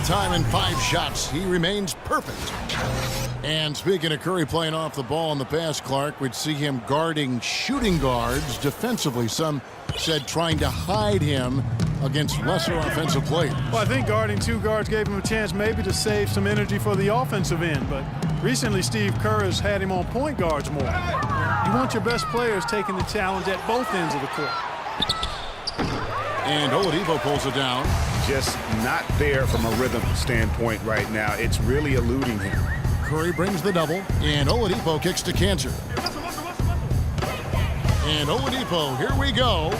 time and 5 shots. He remains perfect. And speaking of Curry playing off the ball in the pass, Clark, we'd see him guarding shooting guards defensively. Some said trying to hide him against lesser offensive players. Well, I think guarding 2 guards gave him a chance maybe to save some energy for the offensive end. But recently, Steve Kerr has had him on point guards more. You want your best players taking the challenge at both ends of the court. And Oladipo pulls it down. Just not there from a rhythm standpoint right now. It's really eluding him. Curry brings the double, and Oladipo kicks to Cantor. And Oladipo, here we go.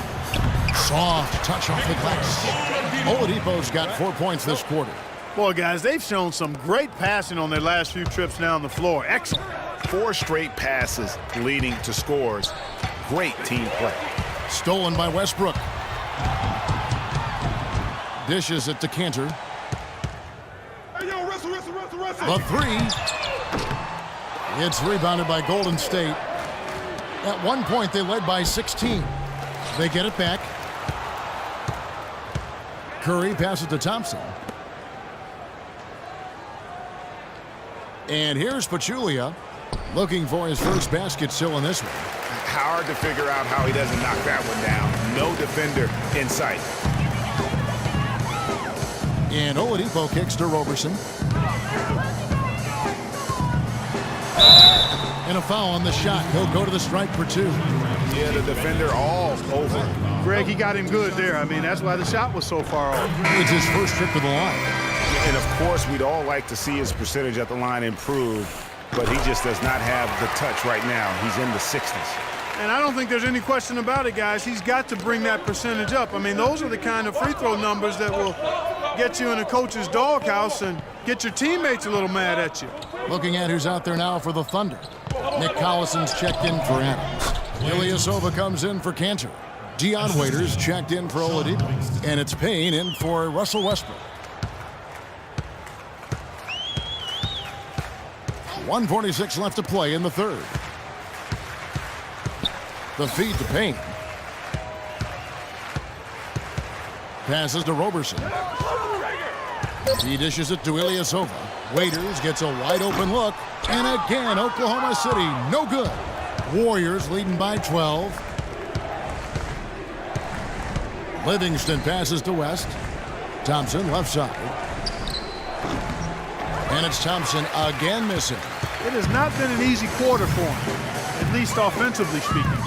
Soft touch off the glass. Oladipo's got 4 points this quarter. Boy, guys, they've shown some great passing on their last few trips down the floor. Excellent. 4 straight passes leading to scores. Great team play. Stolen by Westbrook. Dishes it to Cantor. The 3. It's rebounded by Golden State. At one point, they led by 16. They get it back. Curry passes to Thompson. And here's Pachulia looking for his first basket still in this one. Hard to figure out how he doesn't knock that one down. No defender in sight. And Oladipo kicks to Roberson. And a foul on the shot. He'll go to the stripe for 2. Yeah, the defender all over. Greg, he got him good there. I mean, that's why the shot was so far off. It's his first trip to the line. And, of course, we'd all like to see his percentage at the line improve, but he just does not have the touch right now. He's in the 60s. And I don't think there's any question about it, guys. He's got to bring that percentage up. I mean, those are the kind of free throw numbers that will get you in a coach's doghouse and get your teammates a little mad at you. Looking at who's out there now for the Thunder. Nick Collison's checked in for Adams. Ilyasova comes in for Cantor. Dion Waiters checked in for Oladipo. And it's Payne in for Russell Westbrook. 1:46 left to play in the third. The feed to Payne. Passes to Roberson. He dishes it to Ilyasova. Waiters gets a wide open look. And again, Oklahoma City, no good. Warriors leading by 12. Livingston passes to West. Thompson left side. And it's Thompson again missing. It has not been an easy quarter for him, at least offensively speaking.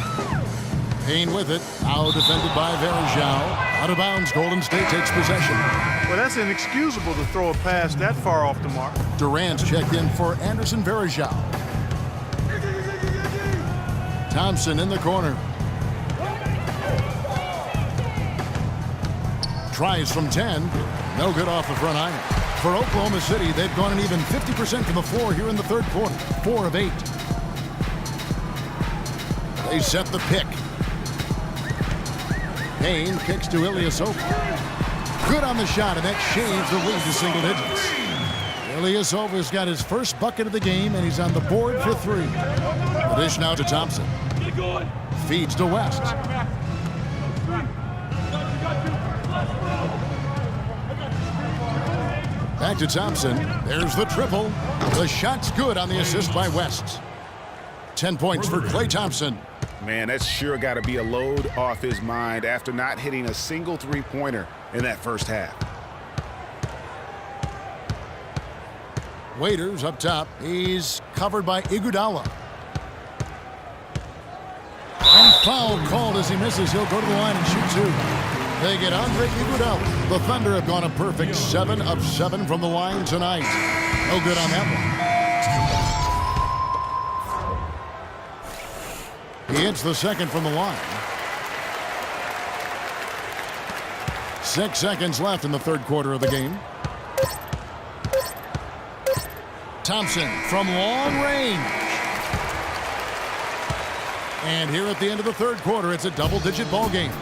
Payne with it. Out defended by Varejao. Out of bounds. Golden State takes possession. Well, that's inexcusable to throw a pass that far off the mark. Durant's checked in for Anderson Varejao. Thompson in the corner. Tries from 10. No good off the front iron. For Oklahoma City, they've gone an even 50% from the floor here in the third quarter. 4 of 8. They set the pick. Payne kicks to Ilyasova. Good on the shot, and that shaves the lead to single digits. Ilyasova's got his first bucket of the game, and he's on the board for 3. The dish now to Thompson. Feeds to West. Back to Thompson. There's the triple. The shot's good on the assist by West. 10 points for Klay Thompson. Man, that's sure got to be a load off his mind after not hitting a single three-pointer in that first half. Waiters up top. He's covered by Iguodala. And foul called as he misses. He'll go to the line and shoot 2. They get Andre Iguodala. The Thunder have gone a perfect 7 of 7 from the line tonight. No good on that one. He hits the second from the line. 6 seconds left in the third quarter of the game. Thompson from long range. And here at the end of the third quarter, it's a double-digit ball game.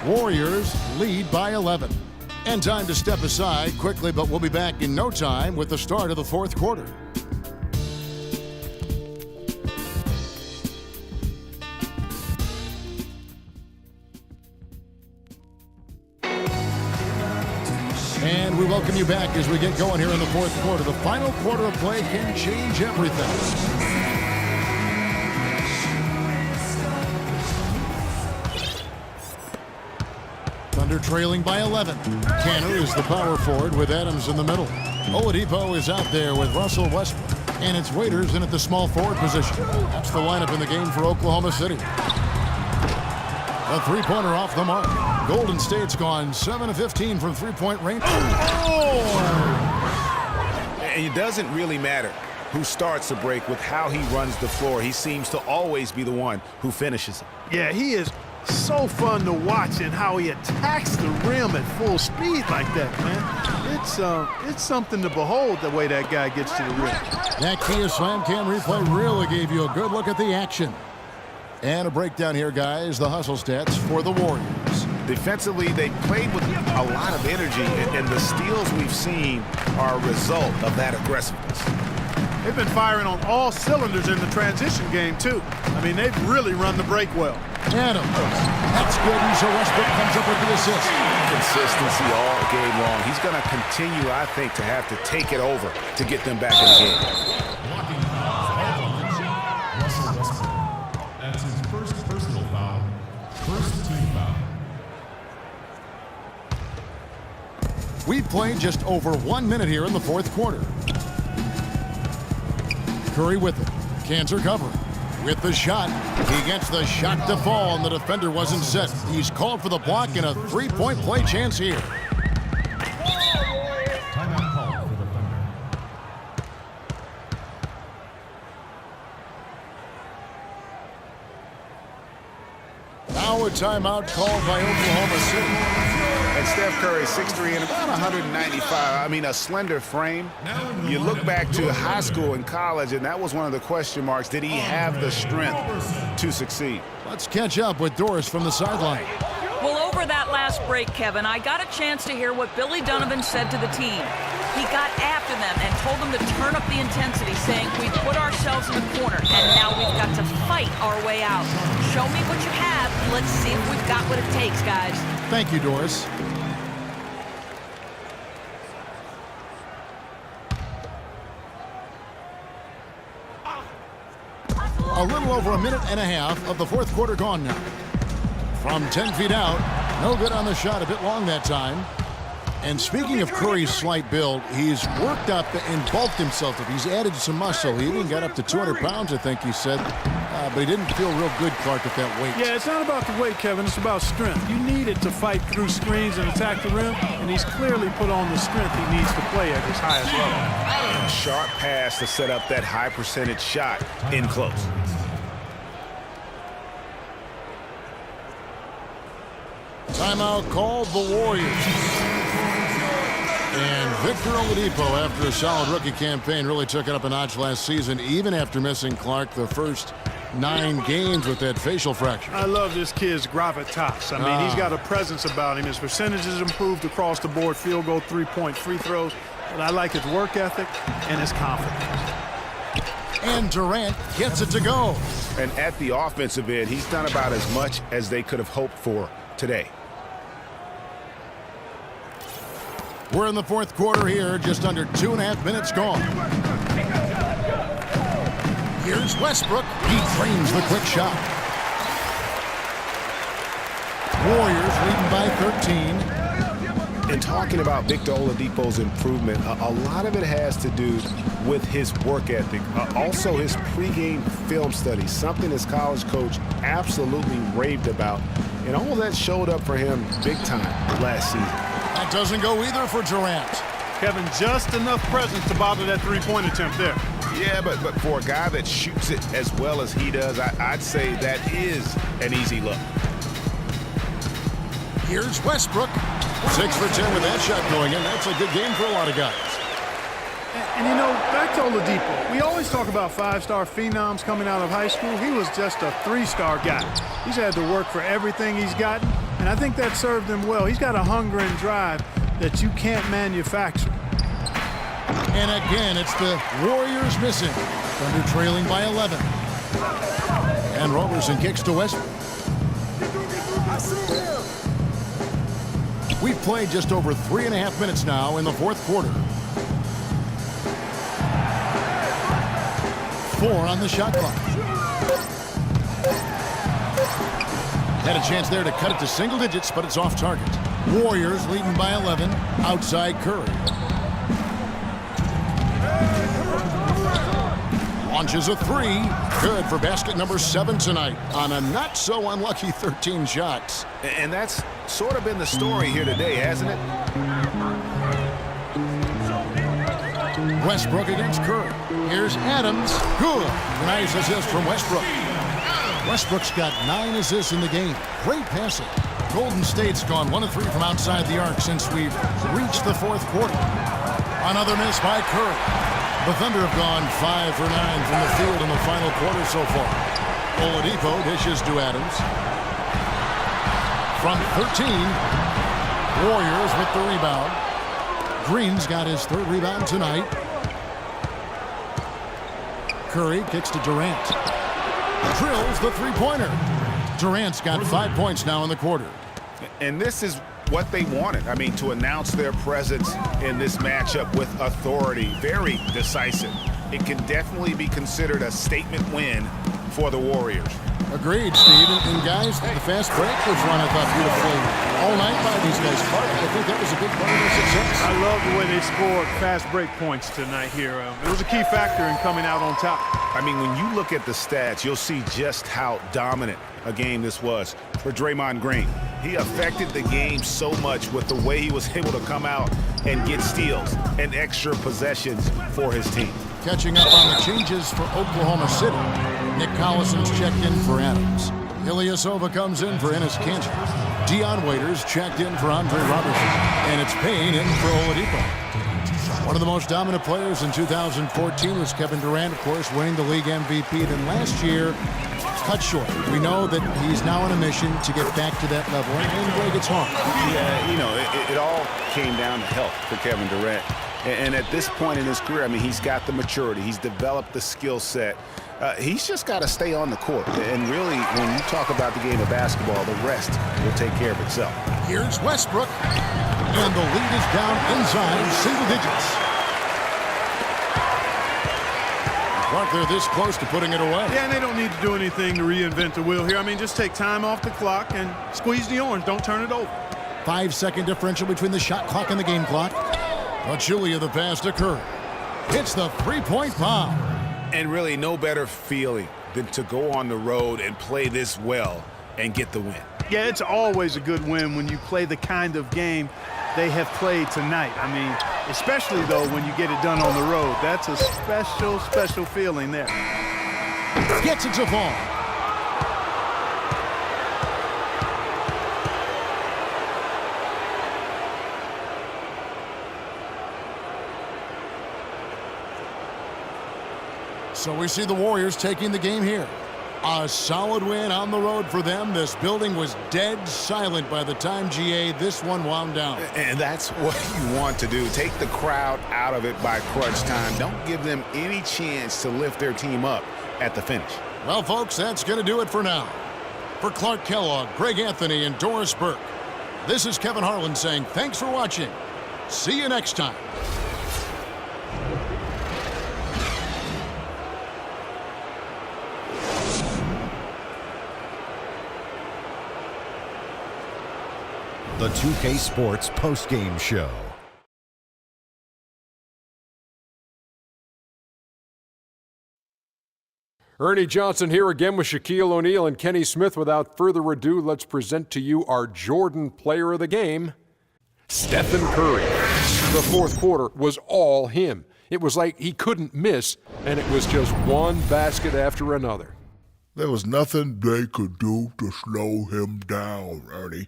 Warriors lead by 11. And time to step aside quickly, but we'll be back in no time with the start of the fourth quarter. And we welcome welcome you back as we get going here in the fourth quarter. The final quarter of play can change everything. Thunder trailing by 11. Canner is the power forward with Adams in the middle. Oladipo is out there with Russell Westbrook. And it's Waiters in at the small forward position. That's the lineup in the game for Oklahoma City. A three-pointer off the mark. Golden State's gone 7 of 15 from three-point range. And it doesn't really matter who starts the break with how he runs the floor. He seems to always be the one who finishes it. Yeah, he is so fun to watch and how he attacks the rim at full speed like that, man. It's something to behold the way that guy gets to the rim. That Kia Slam Cam replay really gave you a good look at the action. And a breakdown here, guys. The hustle stats for the Warriors. Defensively, they played with a lot of energy, and the steals we've seen are a result of that aggressiveness. They've been firing on all cylinders in the transition game, too. I mean, they've really run the break well. Adams. That's good, and so Westbrook comes up with the assist. Consistency all game long. He's going to continue, I think, to have to take it over to get them back in the game. Russell Westbrook. That's his first personal foul. First team foul. We've played just over 1 minute here in the fourth quarter. Curry with it. Cans are covering. With the shot. He gets the shot to fall, and the defender wasn't set. He's called for the block and a three-point play chance here. Timeout call for the Thunder. Now a timeout called by Oklahoma City. And Steph Curry, 6'3" and about 195. I mean, a slender frame. You look back to high school and college, and that was one of the question marks. Did he have the strength to succeed? Let's catch up with Doris from the sideline. Well, over that last break, Kevin, I got a chance to hear what Billy Donovan said to the team. He got after them and told them to turn up the intensity, saying we put ourselves in the corner, and now we've got to fight our way out. Show me what you have. Let's see if we've got what it takes, guys. Thank you, Doris. A little over a minute and a half of the fourth quarter gone now. From 10 feet out, no good on the shot, a bit long that time. And speaking of Curry's slight build, he's worked up and bulked himself. He's added some muscle. He even got up to 200 pounds, I think he said. But he didn't feel real good, Clark, at that weight. Yeah, it's not about the weight, Kevin. It's about strength. You need it to fight through screens and attack the rim, and he's clearly put on the strength he needs to play at his highest level. A sharp pass to set up that high percentage shot in close. Timeout called the Warriors. And Victor Oladipo, after a solid rookie campaign, really took it up a notch last season, even after missing, Clark, the first 9 games with that facial fracture. I love this kid's gravitas. I mean, he's got a presence about him. His percentages improved across the board, field goal, three-point, free throws. But I like his work ethic and his confidence. And Durant gets it to go. And at the offensive end, he's done about as much as they could have hoped for today. We're in the fourth quarter here, just under 2.5 minutes gone. Here's Westbrook. He frames the quick shot. Warriors leading by 13. In talking about Victor Oladipo's improvement, a lot of it has to do with his work ethic. Also his pregame film studies, something his college coach absolutely raved about. And all that showed up for him big time last season. That doesn't go either for Durant. Kevin, just enough presence to bother that three-point attempt there. Yeah, but for a guy that shoots it as well as he does, I'd say that is an easy look. Here's Westbrook. 6 for 10 with that shot going in. That's a good game for a lot of guys. And you know, back to Oladipo, we always talk about 5-star phenoms coming out of high school. He was just a 3-star guy. He's had to work for everything he's gotten, and I think that served him well. He's got a hunger and drive that you can't manufacture. And again, it's the Warriors missing. Thunder trailing by 11. And Roberson kicks to Westbrook. We've played just over 3.5 minutes now in the fourth quarter. 4 on the shot clock. Had a chance there to cut it to single digits, but it's off target. Warriors leading by 11. Outside Curry. Launches a 3. Good for basket number 7 tonight on a not so unlucky 13 shots. And that's sort of been the story here today, hasn't it? Westbrook against Curry. Here's Adams. Good. Nice assist from Westbrook. Westbrook's got 9 assists in the game. Great passing. Golden State's gone 1 of 3 from outside the arc since we've reached the fourth quarter. Another miss by Curry. The Thunder have gone 5 for 9 from the field in the final quarter so far. Oladipo dishes to Adams. From 13, Warriors with the rebound. Green's got his 3rd rebound tonight. Curry kicks to Durant. Drills the three-pointer. Durant's got 5 points now in the quarter. And this is what they wanted. I mean, to announce their presence in this matchup with authority. Very decisive. It can definitely be considered a statement win for the Warriors. Agreed, Steve. And guys, the fast break was run, I thought, beautifully all night by these guys. I think that was a big part of their success. I love the way they scored fast break points tonight here. It was a key factor in coming out on top. I mean, when you look at the stats, you'll see just how dominant a game this was for Draymond Green. He affected the game so much with the way he was able to come out and get steals and extra possessions for his team. Catching up on the changes for Oklahoma City. Nick Collison's checked in for Adams. Ilyasova comes in for Enes Kanter. Dion Waiters checked in for Andre Robertson. And it's Payne in for Oladipo. One of the most dominant players in 2014 was Kevin Durant, of course, winning the league MVP. Then last year, cut short. We know that he's now on a mission to get back to that level. And Greg, it's hard. Yeah, you know, it all came down to health for Kevin Durant. And at this point in his career, I mean, he's got the maturity. He's developed the skill set. He's just got to stay on the court. And really, when you talk about the game of basketball, the rest will take care of itself. Here's Westbrook. And the lead is down inside single digits. Clark, they're this close to putting it away. Yeah, and they don't need to do anything to reinvent the wheel here. I mean, just take time off the clock and squeeze the orange. Don't turn it over. 5-second differential between the shot clock and the game clock. Pachulia the pass to Curry. Hits the three-point bomb. And really no better feeling than to go on the road and play this well and get the win. Yeah, it's always a good win when you play the kind of game they have played tonight. I mean, especially, though, when you get it done on the road. That's a special, special feeling there. Gets it to fall. So we see the Warriors taking the game here. A solid win on the road for them. This building was dead silent by the time, GA, this one wound down. And that's what you want to do. Take the crowd out of it by crunch time. Don't give them any chance to lift their team up at the finish. Well, folks, that's going to do it for now. For Clark Kellogg, Greg Anthony, and Doris Burke, this is Kevin Harlan saying thanks for watching. See you next time. The 2K Sports postgame show. Ernie Johnson here again with Shaquille O'Neal and Kenny Smith. Without further ado, let's present to you our Jordan player of the game, Stephen Curry. The fourth quarter was all him. It was like he couldn't miss, and it was just one basket after another. There was nothing they could do to slow him down, Ernie.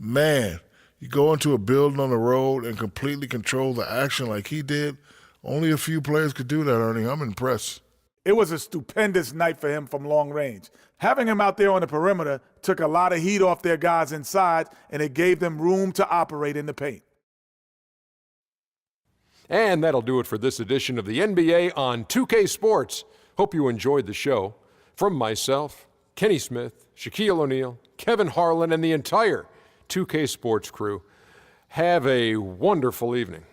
Man, you go into a building on the road and completely control the action like he did. Only a few players could do that, Ernie. I'm impressed. It was a stupendous night for him from long range. Having him out there on the perimeter took a lot of heat off their guys inside, and it gave them room to operate in the paint. And that'll do it for this edition of the NBA on 2K Sports. Hope you enjoyed the show. From myself, Kenny Smith, Shaquille O'Neal, Kevin Harlan, and the entire 2K Sports crew, Have a wonderful evening.